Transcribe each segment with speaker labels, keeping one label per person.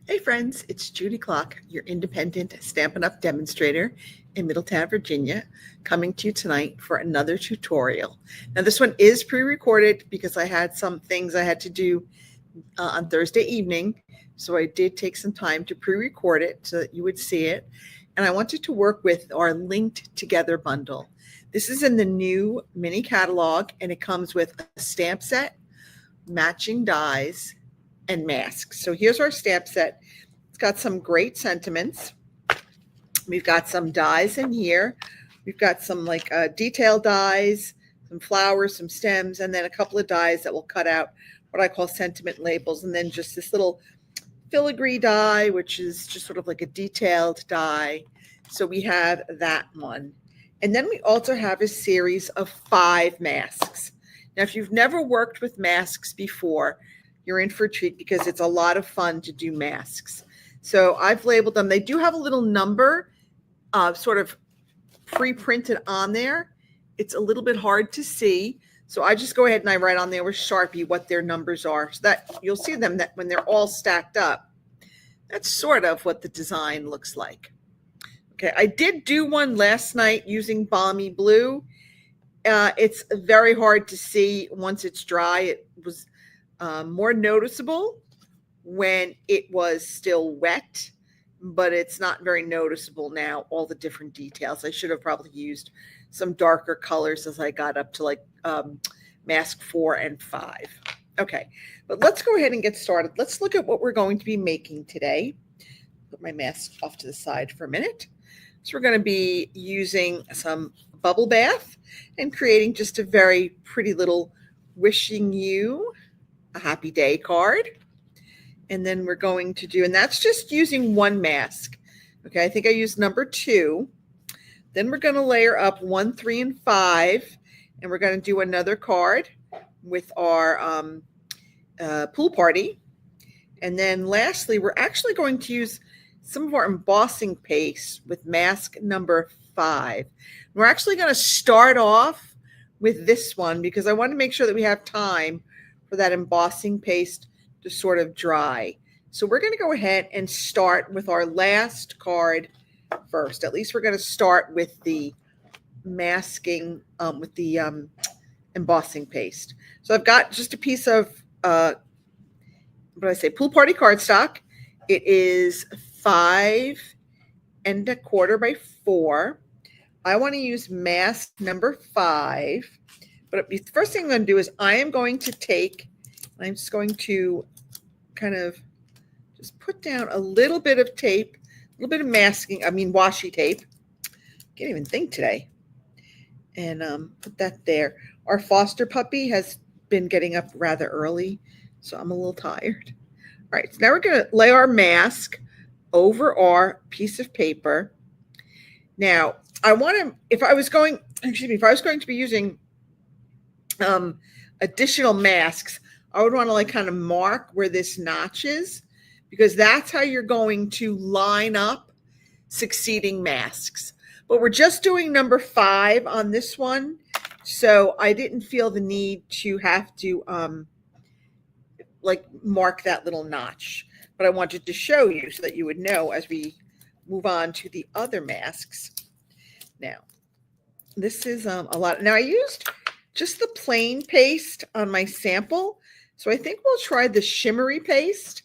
Speaker 1: Hey friends, it's Judy Clock, your independent Stampin' Up! Demonstrator in Middletown, Virginia, coming to you tonight for another tutorial. Now this one is pre-recorded because I had some things I had to do on Thursday evening, so I did take some time to pre-record it so that you would see it. And I wanted to work with our linked together bundle. This is in the new mini catalog and it comes with a stamp set, matching dies, and masks. So here's our stamp set. It's got some great sentiments. We've got some dies in here. We've got some like detail dies, some flowers, some stems, and then a couple of dies that will cut out what I call sentiment labels, and then just this little filigree die, which is just sort of like a detailed die. So we have that one. And then we also have a series of 5 masks. Now, if you've never worked with masks before, you're in for a treat because it's a lot of fun to do masks. So I've labeled them. They do have a little number sort of pre-printed on there. It's a little bit hard to see. So I just go ahead and I write on there with Sharpie what their numbers are so that you'll see them that when they're all stacked up. That's sort of what the design looks like. Okay, I did do one last night using Balmy Blue. It's very hard to see once it's dry. It was more noticeable when it was still wet, but it's not very noticeable now, all the different details. I should have probably used some darker colors as I got up to like mask 4 and 5. Okay, but let's go ahead and get started. Let's look at what we're going to be making today. Put my mask off to the side for a minute. So we're going to be using some bubble bath and creating just a very pretty little wishing you a happy day card. And then we're going to do, and that's just using one mask. Okay, I think I used number 2. Then we're going to layer up 1, 3, and 5. And we're going to do another card with our pool party. And then lastly, we're actually going to use some of our embossing paste with mask number 5. We're actually going to start off with this one because I want to make sure that we have time for that embossing paste to sort of dry. So we're going to go ahead and start with our last card first. At least we're going to start with the masking, with the embossing paste. So I've got just a piece of, what did I say, pool party cardstock. It is 5 1/4 by 4. I want to use mask number 5. But the first thing I'm going to do is I am going to take, I'm just going to kind of just put down a little bit of tape, a little bit of masking, washi tape. Can't even think today. And put that there. Our foster puppy has been getting up rather early, so I'm a little tired. All right, so now we're going to lay our mask over our piece of paper. Now, I want to, if I was going to be using additional masks, I would want to like kind of mark where this notch is because that's how you're going to line up succeeding masks. But we're just doing number 5 on this one, so I didn't feel the need to have to like mark that little notch. But I wanted to show you so that you would know as we move on to the other masks. Now, this is a lot. Now I used just the plain paste on my sample. So I think we'll try the shimmery paste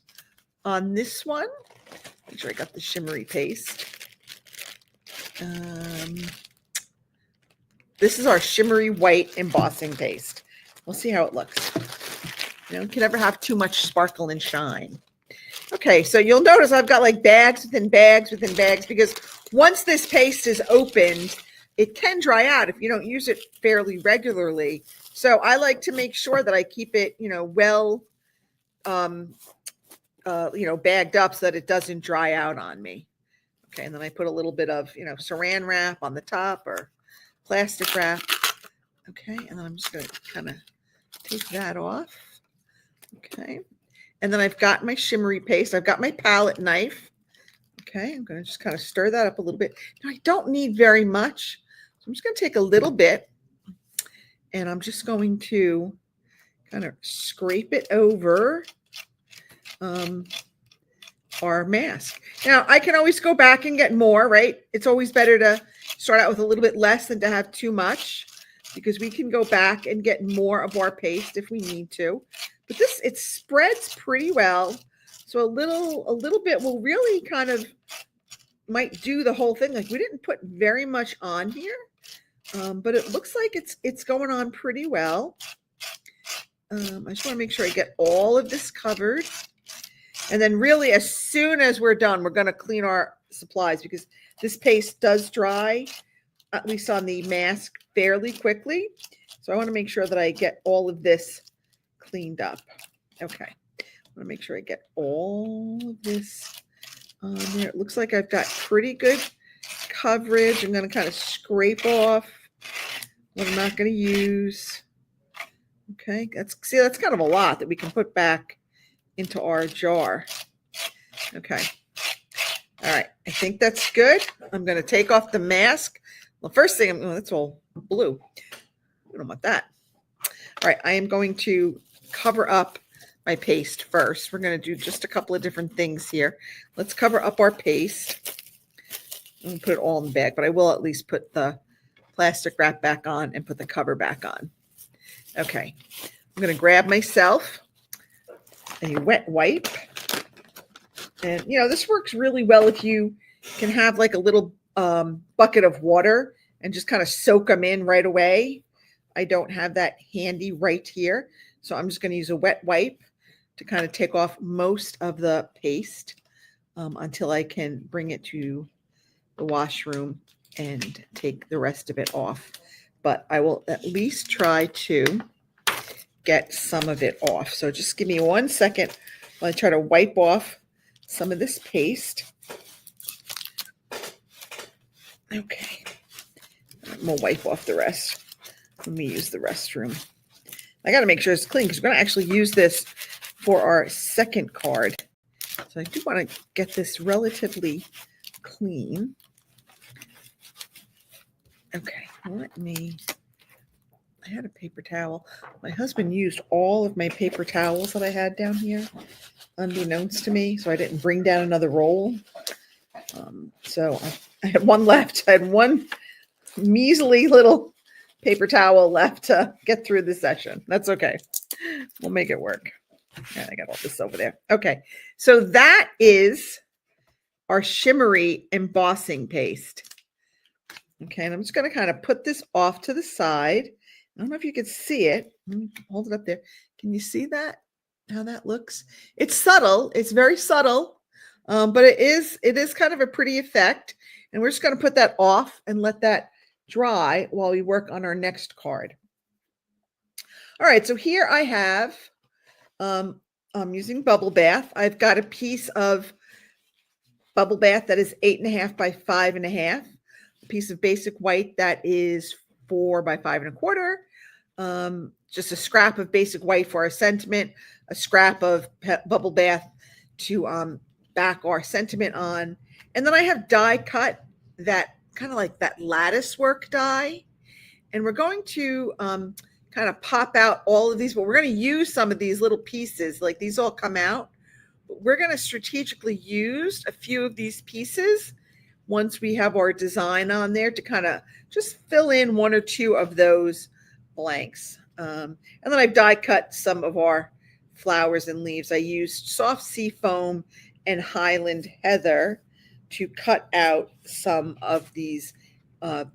Speaker 1: on this one. Make sure I got the shimmery paste. This is our shimmery white embossing paste. We'll see how it looks. You know, you can never have too much sparkle and shine. Okay, so you'll notice I've got like bags within bags within bags because once this paste is opened, it can dry out if you don't use it fairly regularly. So I like to make sure that I keep it, well, bagged up so that it doesn't dry out on me. Okay, and then I put a little bit of, saran wrap on the top or plastic wrap. Okay, and then I'm just going to kind of take that off. Okay, and then I've got my shimmery paste. I've got my palette knife. Okay, I'm going to just kind of stir that up a little bit. Now, I don't need very much. So I'm just going to take a little bit and I'm just going to kind of scrape it over our mask. Now, I can always go back and get more, right? It's always better to start out with a little bit less than to have too much, because we can go back and get more of our paste if we need to. But this, it spreads pretty well. So a little bit will really kind of might do the whole thing. Like, we didn't put very much on here, but it looks like it's going on pretty well. I just want to make sure I get all of this covered. And then really, as soon as we're done, we're going to clean our supplies, because this paste does dry, at least on the mask, fairly quickly. So I want to make sure that I get all of this cleaned up. Okay. I want to make sure I get all of this on there. It looks like I've got pretty good coverage. I'm going to kind of scrape off what I'm not going to use. Okay. That's kind of a lot that we can put back into our jar. Okay. All right. I think that's good. I'm going to take off the mask. Well, first thing, that's all blue. We don't want that. All right. I am going to cover up my paste first. We're going to do just a couple of different things here. Let's cover up our paste. I'm going to put it all in the bag, but I will at least put the plastic wrap back on and put the cover back on. Okay. I'm going to grab myself a wet wipe. And, this works really well if you can have like a little bucket of water and just kind of soak them in right away. I don't have that handy right here. So I'm just going to use a wet wipe to kind of take off most of the paste until I can bring it to the washroom and take the rest of it off. But I will at least try to get some of it off. So just give me 1 second while I try to wipe off some of this paste. Okay. We'll wipe off the rest. Let me use the restroom. I got to make sure it's clean, because we're going to actually use this for our second card. So I do want to get this relatively clean. Okay. I had a paper towel. My husband used all of my paper towels that I had down here, unbeknownst to me, so I didn't bring down another roll. So I had one left. I had one measly little paper towel left to get through the session. That's okay. We'll make it work. And I got all this over there. Okay, so that is our shimmery embossing paste. Okay, and I'm just going to kind of put this off to the side. I don't know if you can see it. Let me hold it up there. Can you see that? How that looks? It's subtle. It's very subtle, but it is kind of a pretty effect. And we're just going to put that off and let that dry while we work on our next card. All right, so here I have, I'm using Bubble Bath. I've got a piece of Bubble Bath that is 8.5 by 5.5. A piece of basic white that is 4 by 5.25. Just a scrap of basic white for our sentiment, a scrap of Bubble Bath to back our sentiment on. And then I have die cut that kind of like that lattice work die. And we're going to kind of pop out all of these, but we're going to use some of these little pieces. Like, these all come out. But we're going to strategically use a few of these pieces once we have our design on there to kind of just fill in 1 or 2 of those blanks. And then I've die cut some of our flowers and leaves. I used soft sea foam and Highland heather to cut out some of these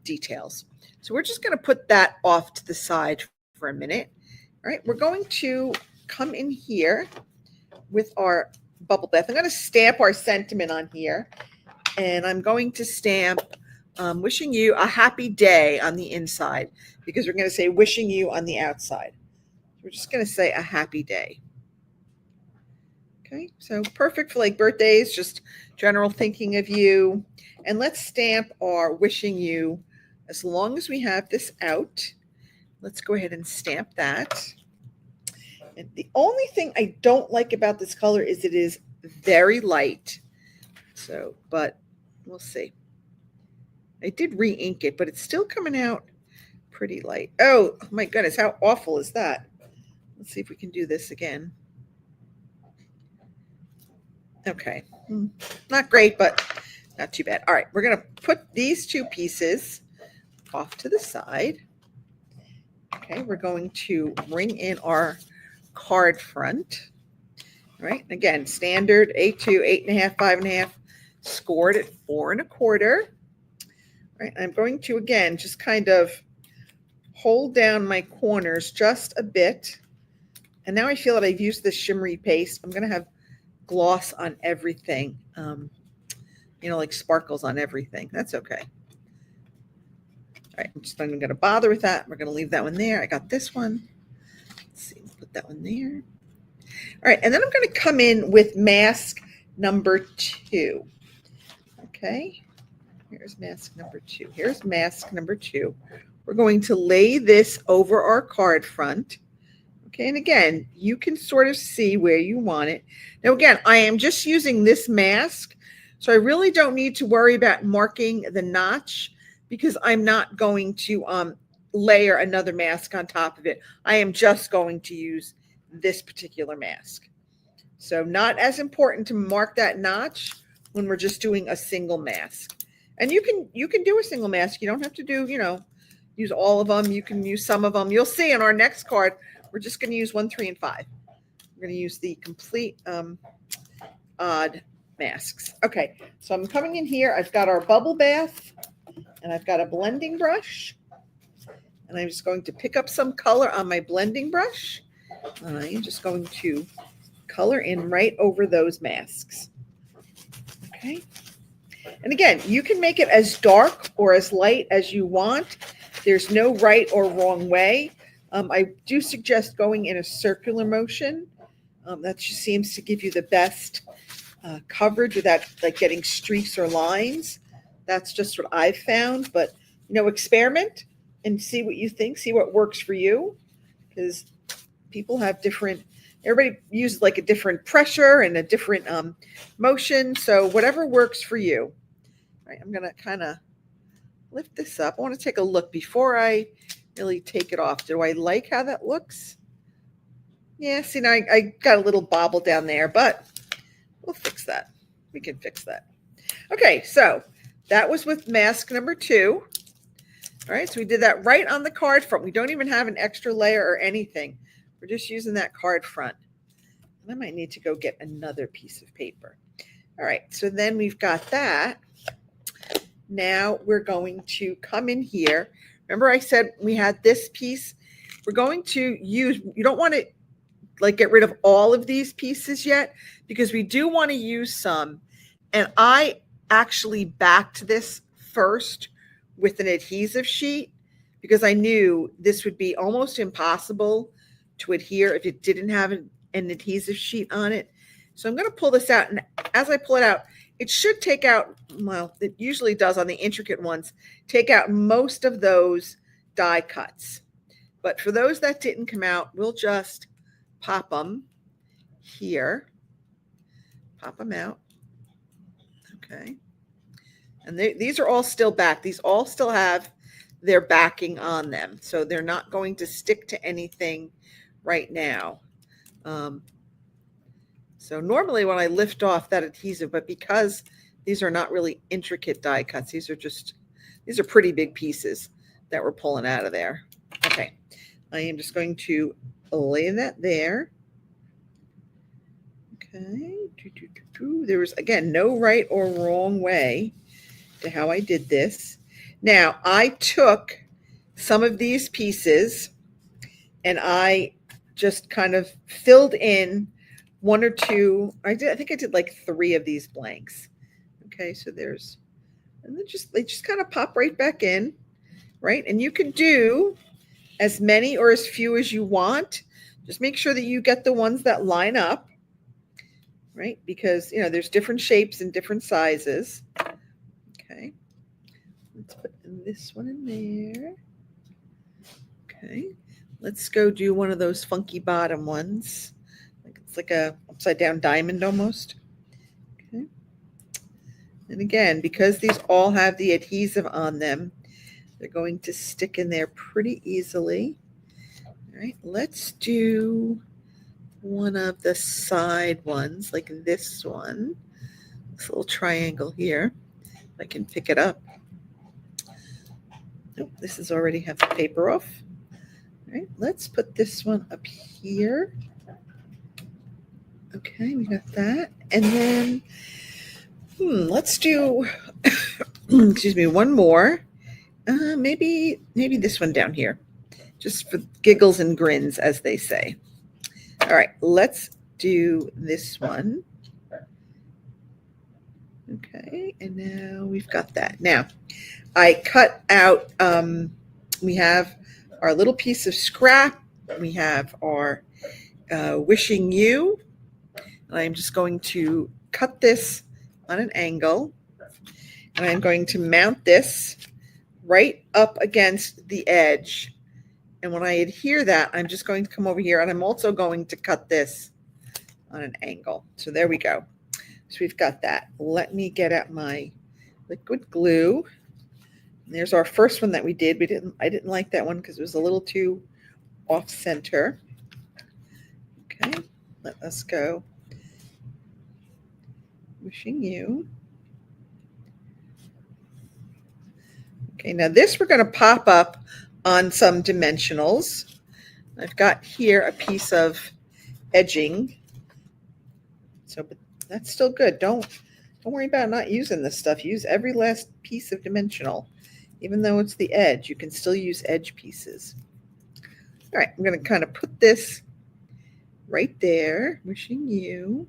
Speaker 1: details. So we're just going to put that off to the side for a minute. All right, we're going to come in here with our Bubble Bath. I'm going to stamp our sentiment on here, and I'm going to stamp wishing you a happy day on the inside, because we're going to say wishing you on the outside. We're just going to say a happy day. Okay, so perfect for like birthdays, just general thinking of you. And let's stamp our wishing you. As long as we have this out, let's go ahead and stamp that. And the only thing I don't like about this color is it is very light. So, but we'll see. I did re-ink it, but it's still coming out pretty light. Oh my goodness, how awful is that? Let's see if we can do this again. Okay, not great, but not too bad. All right, we're gonna put these two pieces off to the side. Okay, we're going to bring in our card front. Right, again, standard A2, 8.5, 5.5, scored at 4 1/4. Right, I'm going to, again, just kind of hold down my corners just a bit. And now I feel that I've used this shimmery paste. I'm going to have gloss on everything, like sparkles on everything. That's okay. All right, I'm just not even going to bother with that. We're going to leave that one there. I got this one. Let's see, put that one there. All right, and then I'm going to come in with mask number 2. Okay, here's mask number 2. Here's mask number 2. We're going to lay this over our card front. Okay, and again, you can sort of see where you want it. Now, again, I am just using this mask, so I really don't need to worry about marking the notch because I'm not going to layer another mask on top of it. I am just going to use this particular mask. So not as important to mark that notch when we're just doing a single mask. And you can do a single mask. You don't have to do, use all of them. You can use some of them. You'll see on our next card, we're just going to use 1, 3, and 5. We're going to use the complete odd masks. Okay, so I'm coming in here. I've got our bubble bath, and I've got a blending brush. And I'm just going to pick up some color on my blending brush. And I am just going to color in right over those masks. Okay. And again, you can make it as dark or as light as you want. There's no right or wrong way. I do suggest going in a circular motion. That just seems to give you the best coverage without like getting streaks or lines. That's just what I've found. But, experiment and see what you think. See what works for you. Because people have everybody uses like a different pressure and a different motion. So whatever works for you. All right, I'm going to kind of lift this up. I want to take a look before I really take it off. Do I like how that looks? Yeah, see, now I got a little bobble down there, but we'll fix that. We can fix that. Okay, so that was with mask number 2. All right, so we did that right on the card front. We don't even have an extra layer or anything. We're just using that card front. And I might need to go get another piece of paper. All right, so then we've got that. Now we're going to come in here. Remember I said we had this piece? We're going to use, you don't want to like get rid of all of these pieces yet because we do want to use some. And I actually backed this first with an adhesive sheet because I knew this would be almost impossible to adhere if it didn't have an adhesive sheet on it. So I'm going to pull this out, and as I pull it out, it should take out, well, it usually does on the intricate ones, take out most of those die cuts. But for those that didn't come out, we'll just pop them here, pop them out. Okay. And these are all still back. These all still have their backing on them. So they're not going to stick to anything right now. So normally when I lift off that adhesive, but because these are not really intricate die cuts, these are pretty big pieces that we're pulling out of there. Okay, I am just going to lay that there. Okay, there was, again, no right or wrong way to how I did this. Now, I took some of these pieces and I just kind of filled in 1 or 2. I think I did like 3 of these blanks. Okay, so there's, and they just kind of pop right back in, right? And you can do as many or as few as you want. Just make sure that you get the ones that line up, right? Because, there's different shapes and different sizes. Okay, let's put this one in there. Okay, let's go do one of those funky bottom ones. It's like a upside down diamond almost. Okay. And again, because these all have the adhesive on them, they're going to stick in there pretty easily. All right, let's do one of the side ones, like this one, this little triangle here. I can pick it up. Nope, this is already have the paper off. All right, let's put this one up here. Okay, we got that. And then, let's do, excuse me, one more. Maybe this one down here, just for giggles and grins, as they say. All right, let's do this one. Okay, and now we've got that. Now, I cut out, we have our little piece of scrap. We have our wishing you. And I'm just going to cut this on an angle. And I'm going to mount this right up against the edge. And when I adhere that, I'm just going to come over here, and I'm also going to cut this on an angle. So there we go. So we've got that. Let me get out my liquid glue. And there's our first one that we did. I didn't like that one because it was a little too off center. Okay, let us go. Wishing you. Okay, now this we're going to pop up on some dimensionals. I've got here a piece of edging. So, but that's still good. Don't worry about not using this stuff. Use every last piece of dimensional. Even though it's the edge, you can still use edge pieces. All right, I'm going to kind of put this right there. Wishing you.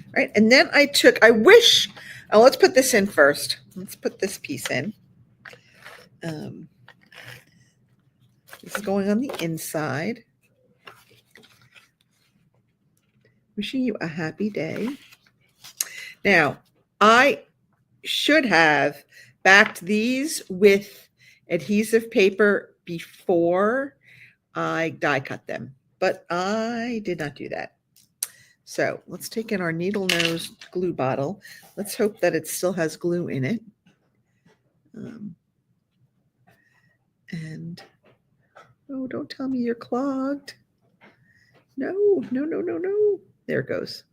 Speaker 1: All right, and then let's put this in first. Let's put this piece in. This is going on the inside. Wishing you a happy day. Now, I should have backed these with adhesive paper before I die cut them, but I did not do that. So let's take in our needle nose glue bottle. Let's hope that it still has glue in it. And oh, don't tell me you're clogged. No. There it goes.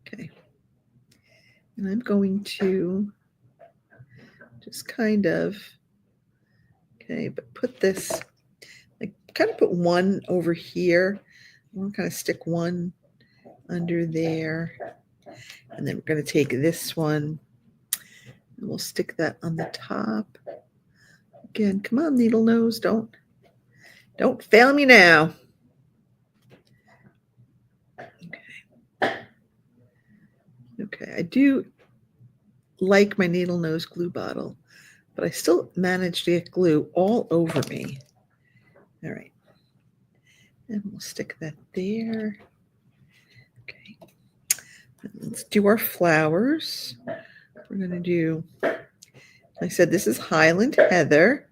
Speaker 1: Okay. And I'm going to just kind of, but put this, kind of put one over here. I want to kind of stick one under there. And then we're going to take this one and we'll stick that on the top. Again, come on, needle nose, don't fail me now. Okay, I do like my needle nose glue bottle, but I still managed to get glue all over me. All right, and we'll stick that there. Okay, let's do our flowers. We're going to do, like I said, this is Highland Heather.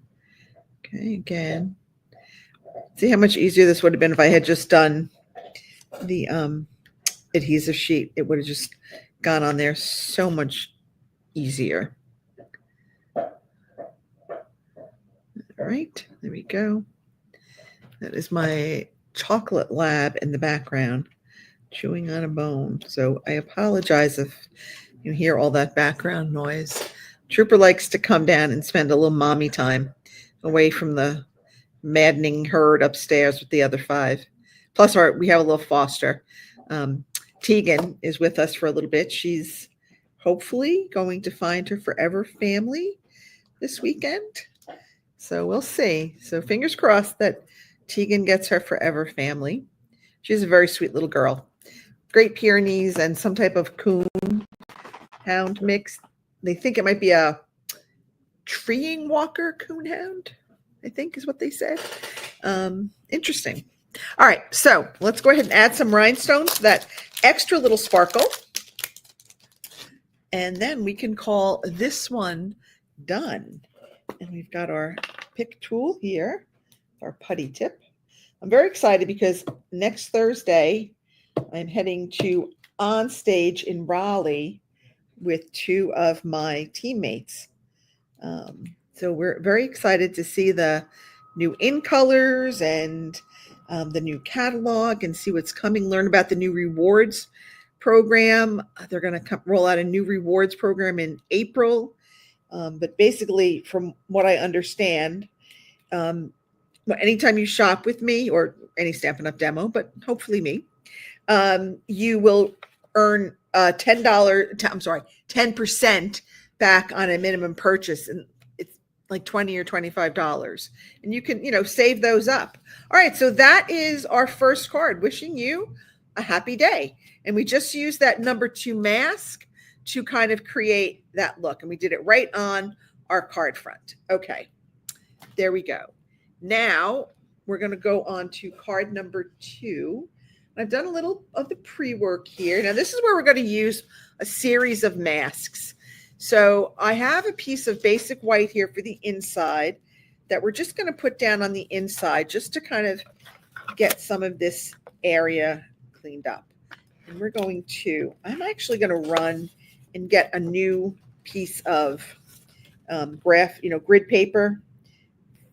Speaker 1: Okay, again, see how much easier this would have been if I had just done the adhesive sheet. It would have just gone on there so much easier. All right, there we go. That is my chocolate lab in the background, chewing on a bone. So I apologize if you hear all that background noise. Trooper likes to come down and spend a little mommy time away from the maddening herd upstairs with the other 5. Plus, we have a little foster. Tegan is with us for a little bit. She's hopefully going to find her forever family this weekend. So we'll see. So fingers crossed that Tegan gets her forever family. She's a very sweet little girl. Great Pyrenees and some type of coon hound mix. They think it might be a treeing walker coon hound, I think is what they said. Interesting. All right, so let's go ahead and add some rhinestones, that extra little sparkle. And then we can call this one done. And we've got our pick tool here, our putty tip. I'm very excited because next Thursday, I'm heading to On Stage in Raleigh with 2 of my teammates. So we're very excited to see the new in colors and the new catalog and see what's coming, learn about the new rewards program. They're going to roll out a new rewards program in April. But basically, from what I understand, anytime you shop with me or any Stampin' Up! Demo, but hopefully me, you will earn $10% back on a minimum purchase. And it's like $20 or $25. And you can, save those up. All right. So that is our first card. Wishing you a happy day. And we just used that number 2 mask to kind of create that look. And we did it right on our card front. Okay. There we go. Now we're going to go on to card number 2. I've done a little of the pre-work here. Now this is where we're going to use a series of masks. So I have a piece of basic white here for the inside that we're just going to put down on the inside just to kind of get some of this area cleaned up. And we're going to, I'm actually going to run and get a new piece of grid paper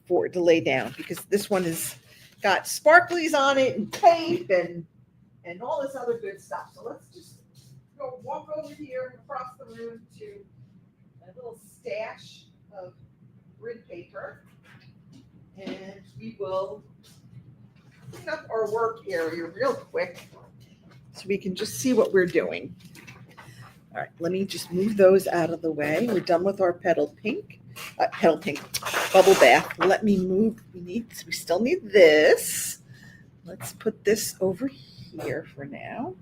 Speaker 1: to lay down, because this one has got sparklies on it and tape and all this other good stuff. So let's just walk over here across the room to a little stash of grid paper, and we will clean up our work area real quick so we can just see what we're doing. All right, let me just move those out of the way. We're done with our bubble bath. Let me move. We still need this. Let's put this over here for now.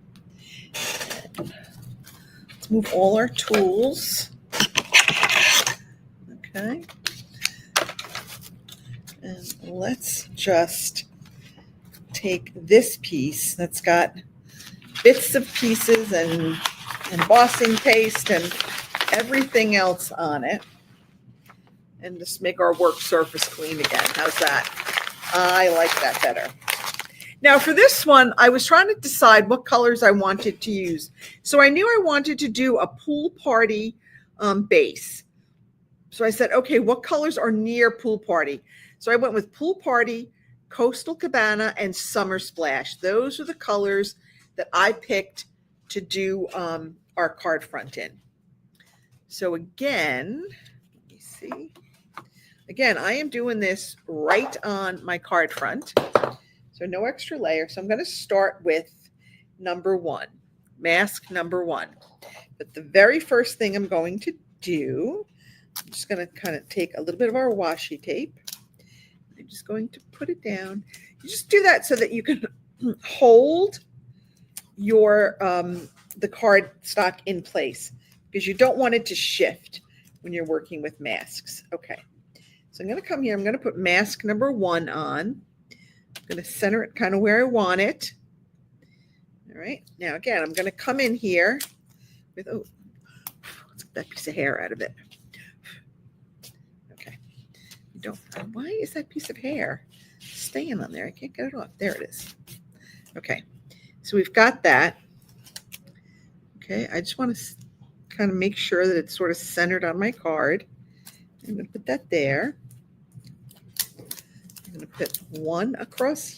Speaker 1: Let's move all our tools. Okay. And let's just take this piece that's got bits of pieces and embossing paste and everything else on it, and just make our work surface clean again. How's that? I like that better. Now for this one, I was trying to decide what colors I wanted to use. So I knew I wanted to do a pool party base. So I said, okay, what colors are near pool party? So I went with pool party, coastal cabana, and summer splash. Those are the colors that I picked to do our card front in. So again, let me see. Again, I am doing this right on my card front. So no extra layer. So I'm going to start with number 1, mask number 1. But the very first thing I'm going to do, I'm just going to kind of take a little bit of our washi tape. I'm just going to put it down. You just do that so that you can hold your the card stock in place, because you don't want it to shift when you're working with masks. Okay, so I'm going to come here. I'm going to put mask number 1 on. I'm going to center it kind of where I want it. All right, now again, I'm going to come in here with, let's get that piece of hair out of it. Okay, why is that piece of hair staying on there? I can't get it off. There it is. Okay, so we've got that. Okay, I just want to kind of make sure that it's sort of centered on my card. I'm going to put that there. I'm going to put one across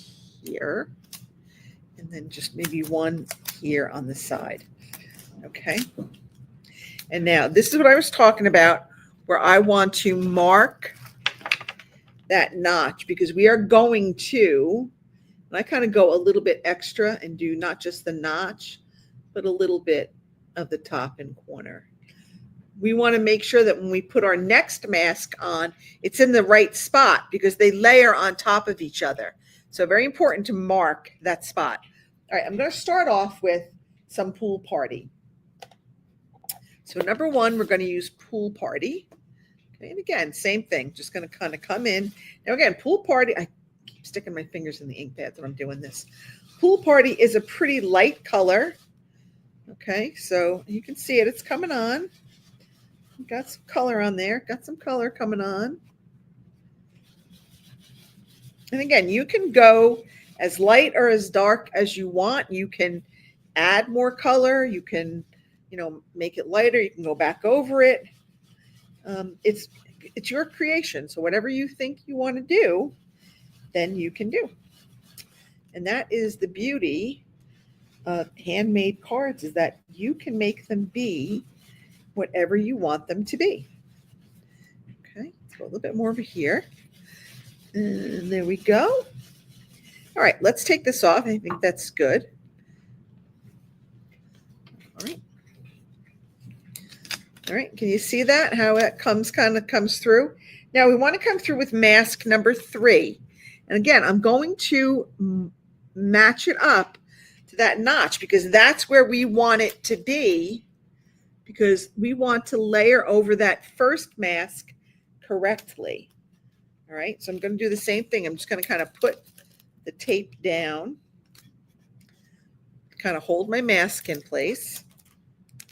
Speaker 1: here, and then just maybe one here on the side. Okay. And now this is what I was talking about, where I want to mark that notch, because we are going to, and I kind of go a little bit extra and do not just the notch, but a little bit of the top and corner. We want to make sure that when we put our next mask on, it's in the right spot, because they layer on top of each other. So very important to mark that spot. All right, I'm going to start off with some pool party. So number 1, we're going to use pool party. Okay, and again, same thing, just going to kind of come in. Now again, pool party, I keep sticking my fingers in the ink pads when I'm doing this. Pool party is a pretty light color. Okay, so you can see it, it's coming on. Got some color on there, got some color coming on. And again, you can go as light or as dark as you want. You can add more color. You can, make it lighter. You can go back over it. It's your creation. So whatever you think you want to do, then you can do. And that is the beauty of handmade cards, is that you can make them be whatever you want them to be. Okay, let's go a little bit more over here. And there we go. All right, let's take this off. I think that's good. All right. All right, can you see that? How it comes through? Now we want to come through with mask number 3. And again, I'm going to match it up to that notch because that's where we want it to be, because we want to layer over that first mask correctly. All right, so I'm going to do the same thing. I'm just going to kind of put the tape down, kind of hold my mask in place.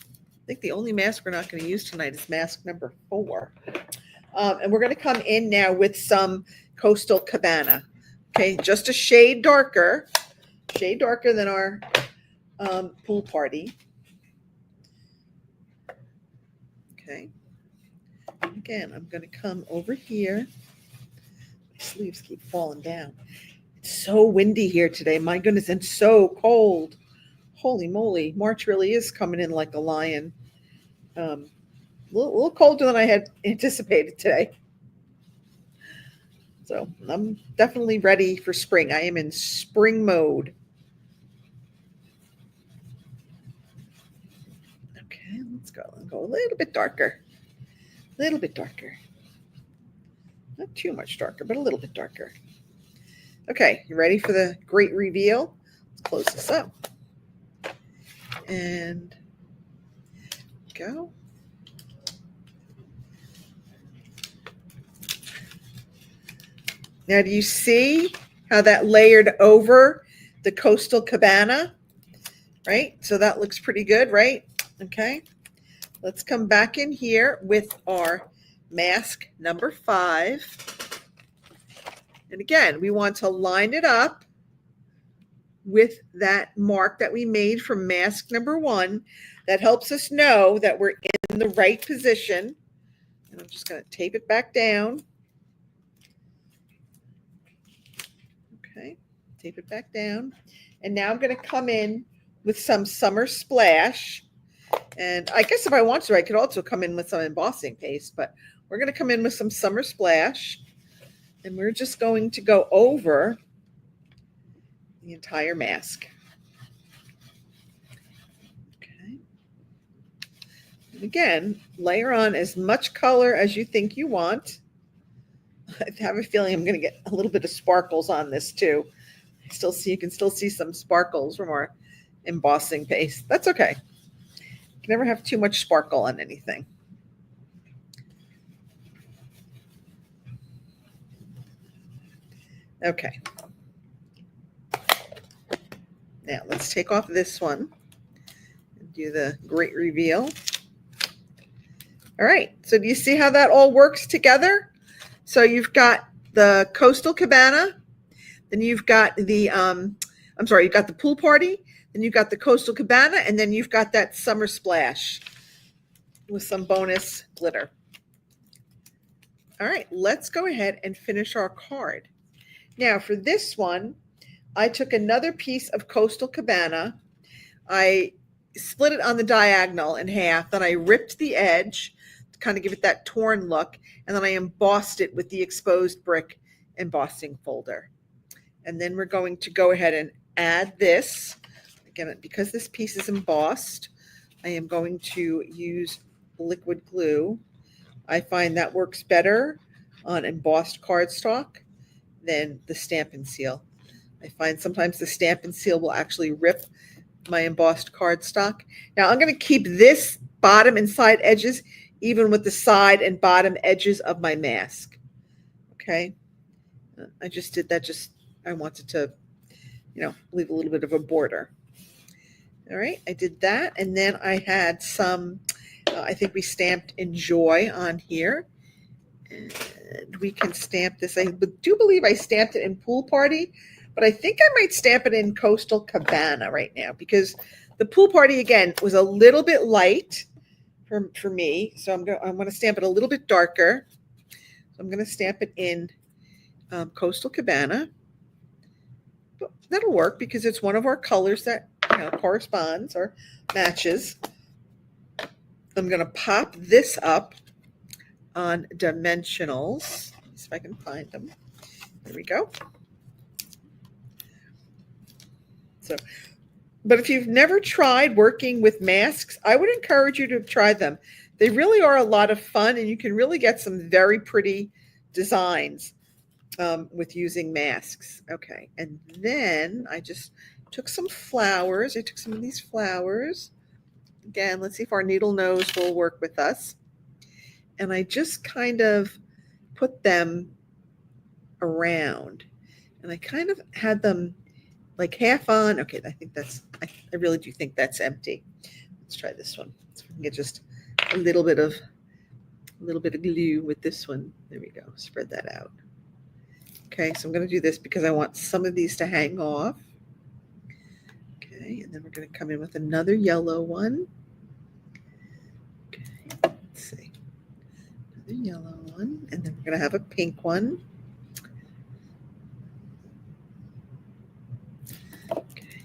Speaker 1: I think the only mask we're not going to use tonight is mask number 4. And we're going to come in now with some Coastal Cabana. Okay, just a shade darker than our pool party. Okay. Again, I'm going to come over here. My sleeves keep falling down. It's so windy here today. My goodness, and so cold. Holy moly. March really is coming in like a lion. A little colder than I had anticipated today. So I'm definitely ready for spring. I am in spring mode. Okay, let's go. I'll go a little bit darker. A little bit darker. Not too much darker, but a little bit darker. Okay, you ready for the great reveal? Let's close this up. And go. Now, do you see how that layered over the Coastal Cabana? Right? So that looks pretty good, right? Okay. Let's come back in here with our mask number 5. And again, we want to line it up with that mark that we made from mask number 1. That helps us know that we're in the right position. And I'm just going to tape it back down. Okay, tape it back down. And now I'm going to come in with some Summer Splash. And I guess if I want to, I could also come in with some embossing paste, but we're going to come in with some Summer Splash. And we're just going to go over the entire mask. Okay. And again, layer on as much color as you think you want. I have a feeling I'm going to get a little bit of sparkles on this too. You can still see some sparkles from our embossing paste. That's okay. You can never have too much sparkle on anything. Okay. Now let's take off this one and do the great reveal. All right. So do you see how that all works together? So you've got the Coastal Cabana, then you've got the, you've got the pool party, then you've got the Coastal Cabana, and then you've got that Summer Splash with some bonus glitter. All right, let's go ahead and finish our card. Now for this one, I took another piece of Coastal Cabana. I split it on the diagonal in half, then I ripped the edge to kind of give it that torn look, and then I embossed it with the exposed brick embossing folder. And then we're going to go ahead and add this. Again, because this piece is embossed, I am going to use liquid glue. I find that works better on embossed cardstock than the Stampin' Seal. I find sometimes the Stampin' Seal will actually rip my embossed cardstock. Now I'm going to keep this bottom and side edges even with the side and bottom edges of my mask. Okay. I just did that. I wanted to, leave a little bit of a border. All right. I did that. And then I had some, I think we stamped Enjoy on here. And we can stamp this. I do believe I stamped it in Pool Party, but I think I might stamp it in Coastal Cabana right now because the Pool Party, again, was a little bit light for me. So I'm going to stamp it a little bit darker. So I'm going to stamp it in Coastal Cabana. That'll work because it's one of our colors that corresponds or matches. I'm going to pop this up on dimensionals. Let's see if I can find them. There we go. So, but if you've never tried working with masks, I would encourage you to try them. They really are a lot of fun, and you can really get some very pretty designs with using masks. Okay, and then I just took some flowers. I took some of these flowers. Again, let's see if our needle nose will work with us. And I just kind of put them around. And I kind of had them like half on. Okay, I think I really do think that's empty. Let's try this one. So we can get just a little bit of glue with this one. There we go. Spread that out. Okay, so I'm going to do this because I want some of these to hang off. Okay, and then we're going to come in with another yellow one. Okay, let's see. Another yellow one, and then we're going to have a pink one. Okay,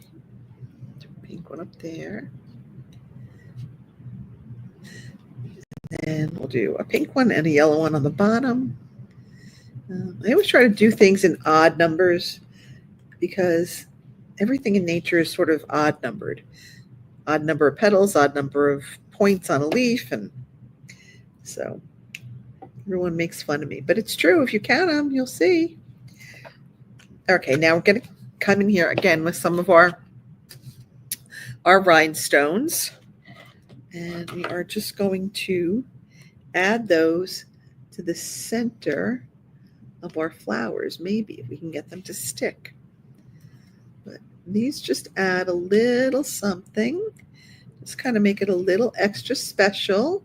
Speaker 1: pink one up there. And we'll do a pink one and a yellow one on the bottom. I always try to do things in odd numbers because everything in nature is sort of odd numbered. Odd number of petals, odd number of points on a leaf. And so everyone makes fun of me. But it's true. If you count them, you'll see. Okay, now we're going to come in here again with some of our rhinestones. And we are just going to add those to the center of our flowers, maybe if we can get them to stick. But these just add a little something, just kind of make it a little extra special,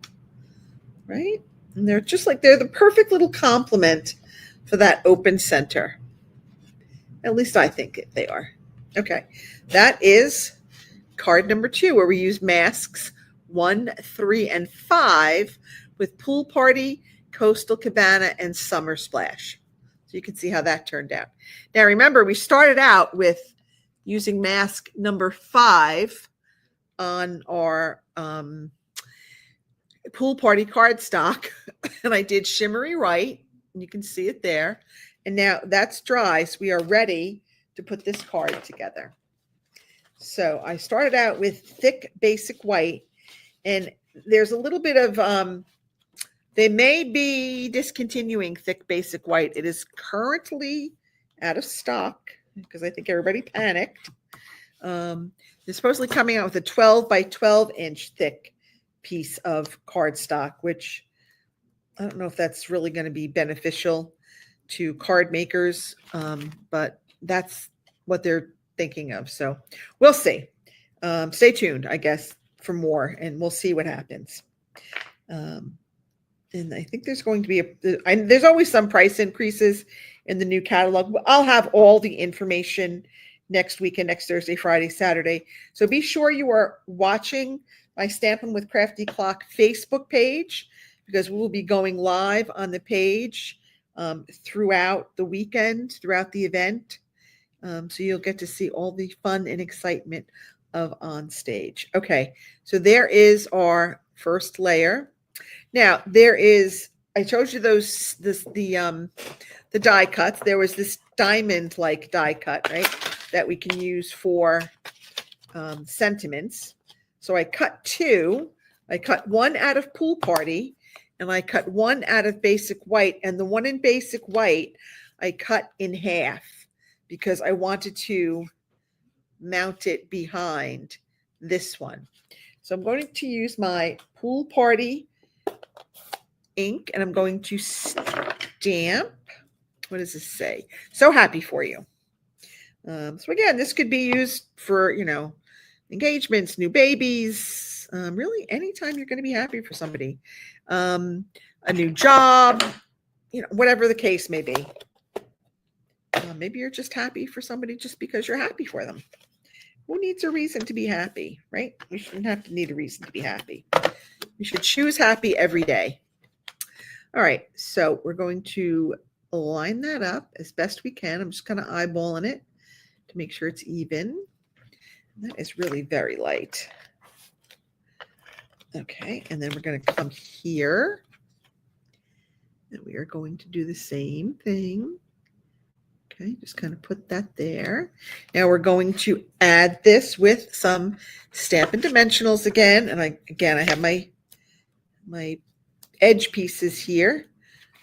Speaker 1: right? And they're the perfect little complement for that open center. At least I think they are. Okay, that is card number 2, where we use masks 1, 3, and 5 with Pool Party, Coastal Cabana, and Summer Splash. So you can see how that turned out. Now remember, we started out with using mask number 5 on our Pool Party cardstock, and I did shimmery white, and you can see it there. And now that's dry, so we are ready to put this card together. So I started out with thick basic white, and there's a little bit of they may be discontinuing thick basic white. It is currently out of stock because I think everybody panicked. They're supposedly coming out with a 12 by 12 inch thick piece of cardstock, which I don't know if that's really going to be beneficial to card makers, but that's what they're thinking of. So we'll see. Stay tuned, I guess, for more, and we'll see what happens. And I think there's going to be there's always some price increases in the new catalog. I'll have all the information next weekend, next Thursday, Friday, Saturday. So be sure you are watching my Stampin' with Crafty Clock Facebook page, because we will be going live on the page throughout the weekend, throughout the event. So you'll get to see all the fun and excitement of On Stage. Okay, so there is our first layer. Now I showed you the die cuts. There was this diamond-like die cut, right, that we can use for sentiments. So I cut 2. I cut 1 out of Pool Party, and I cut 1 out of Basic White. And the one in Basic White, I cut in half because I wanted to mount it behind this one. So I'm going to use my Pool Party ink, and I'm going to stamp. What does this say? So happy for you. So again, this could be used for, engagements, new babies, really anytime you're going to be happy for somebody, a new job, whatever the case may be. Maybe you're just happy for somebody just because you're happy for them. Who needs a reason to be happy, right? You shouldn't have to need a reason to be happy. You should choose happy every day. All right, so we're going to line that up as best we can. I'm just kind of eyeballing it to to make sure it's even. That is really very light. Okay, and then we're going to come here. And we are going to do the same thing. Okay, just kind of put that there. Now we're going to add this with some Stampin' Dimensionals again. And I have my edge pieces here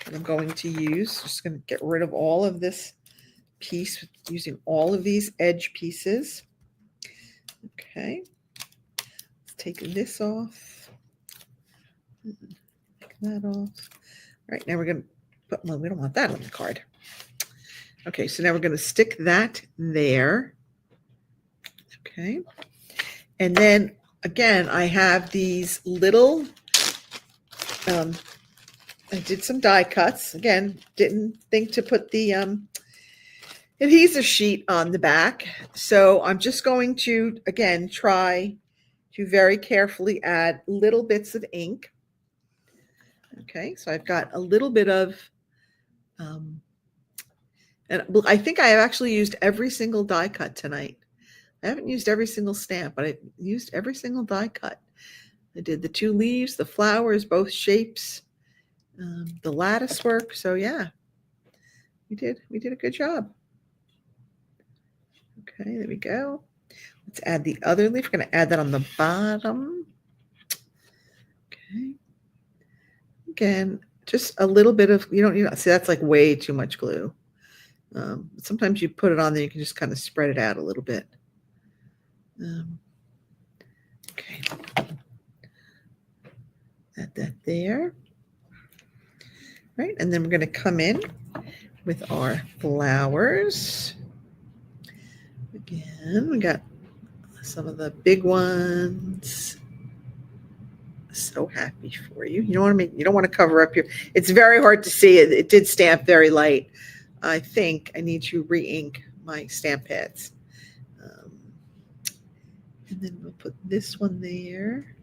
Speaker 1: that I'm going to use. Just going to get rid of all of this piece using all of these edge pieces. Okay, let's take this off. Take that off. All right, now we're going to put, well, we don't want that on the card. Okay, so now we're going to stick that there. Okay, and then again, I have these little, I did some die cuts. Again, didn't think to put the adhesive sheet on the back. So I'm just going to, again, try to very carefully add little bits of ink. Okay, so I've got a little bit of, and I think I have actually used every single die cut tonight. I haven't used every single stamp, but I used every single die cut. I did the 2 leaves, the flowers, both shapes, the lattice work. So yeah, we did a good job. Okay, there we go. Let's add the other leaf. We're going to add that on the bottom. Okay. Again, just a little bit of, you don't need, see, that's like way too much glue. Sometimes you put it on there, you can just kind of spread it out a little bit. Okay. Add that there. Right, and then we're going to come in with our flowers. Again, we got some of the big ones. So happy for you. You don't want to cover up your, it's very hard to see. It did stamp very light. I think I need to re-ink my stamp pads. And then we'll put this one there.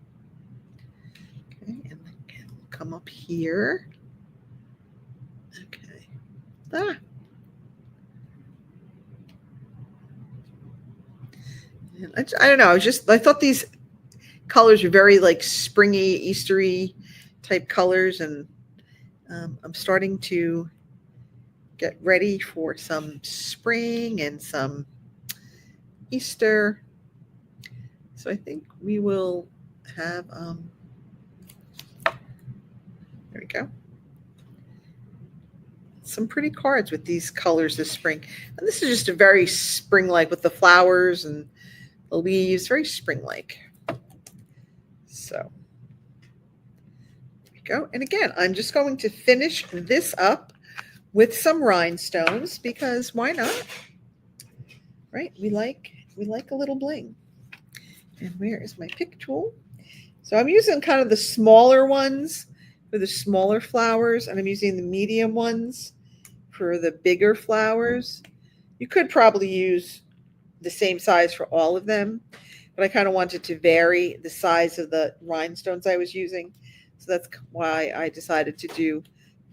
Speaker 1: Okay, and then we'll come up here. Okay. And I don't know. I thought these colors are very like springy, Eastery type colors, and I'm starting to get ready for some spring and some Easter. So I think we will have, there we go, some pretty cards with these colors this spring. And this is just a very spring-like with the flowers and the leaves, very spring-like. So there we go. And again, I'm just going to finish this up with some rhinestones because why not? Right? We like a little bling. And where is my pick tool? So I'm using kind of the smaller ones for the smaller flowers, and I'm using the medium ones for the bigger flowers. You could probably use the same size for all of them, but I kind of wanted to vary the size of the rhinestones I was using. So that's why I decided to do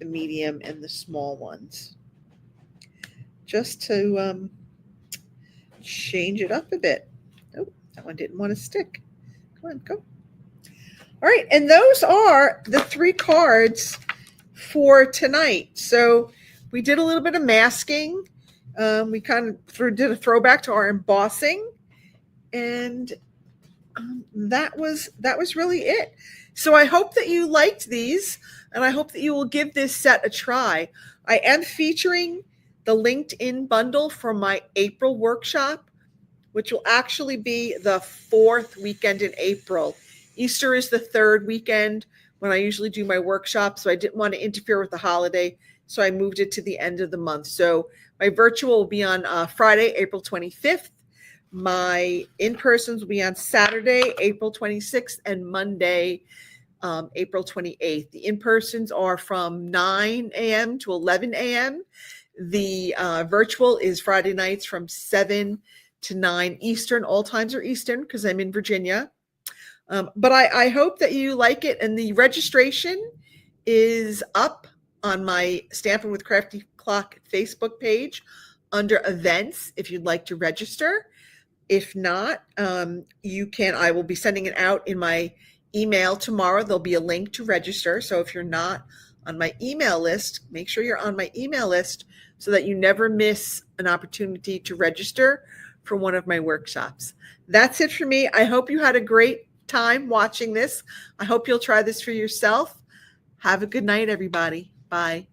Speaker 1: the medium and the small ones. Just to change it up a bit. Oh, that one didn't want to stick. Come on, go. All right, and those are the 3 cards for tonight. So we did a little bit of masking. We kind of did a throwback to our embossing, and that was really it. So I hope that you liked these, and I hope that you will give this set a try. I am featuring the LinkedIn bundle from my April workshop, which will actually be the 4th weekend in April. Easter is the 3rd weekend when I usually do my workshop, so I didn't want to interfere with the holiday, so I moved it to the end of the month. So my virtual will be on Friday, April 25th. My in-persons will be on Saturday, April 26th, and Monday, April 28th. The in-persons are from 9 a.m. to 11 a.m. The virtual is Friday nights from 7 to 9 Eastern. All times are Eastern because I'm in Virginia. But I hope that you like it. And the registration is up on my Stampin' with Crafty Clock Facebook page under events if you'd like to register. If not, I will be sending it out in my email tomorrow. There'll be a link to register. So if you're not on my email list, make sure you're on my email list so that you never miss an opportunity to register for one of my workshops. That's it for me. I hope you had a great time watching this. I hope you'll try this for yourself. Have a good night, everybody. Bye.